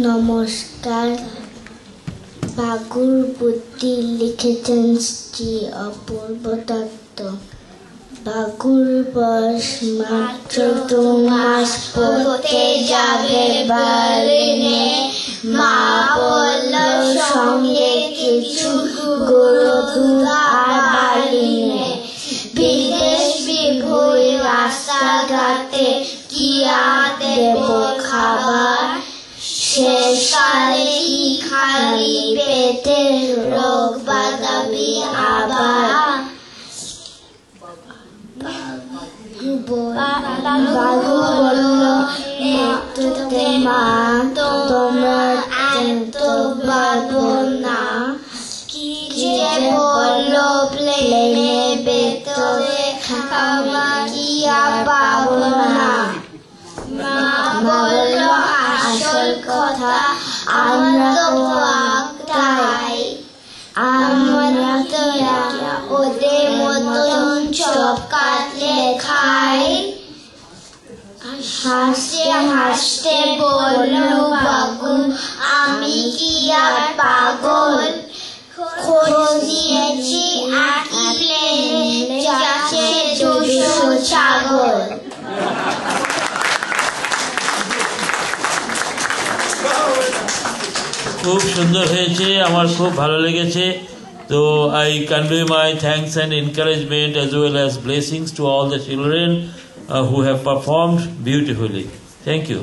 নমস্কার। বাগুর বুদ্ধি লিখেছেন শ্রী অপূর্ব দত্ত। বাগুর বয়স মাত্র 2 মাস, পড়তে যাবে বার্লিনে। মা বলল সঙ্গে কিছু গরু দুধ আর বার্লিনে। বিদেশ বিভুঁই রাস্তাঘাটে কি আর দেব খাবার, শেষকালে কি খালি পেটে রোগ বাঁধাবি আবার। বাঘু বলল মৃত্যুতে মা, তোমার এত ভাবনা কি যে বলল প্লেনে ভেতরে খাবার কি আর পাবো না। মা বলল আসল কথা আমরা তো আত্মাই, আমরা তো ওদের মতন চপ কাটলে খাই। হাসতে হাসতে বলল বাঘু আমি কি আর পাগল, খোঁজ দিয়েছি একই প্লেনে যাচ্ছে 200 ছাগল। খুব সুন্দর হয়েছে, আমার খুব ভালো লেগেছে। তো I convey my thanks and encouragement as well as blessings to all the children who have performed beautifully. Thank you.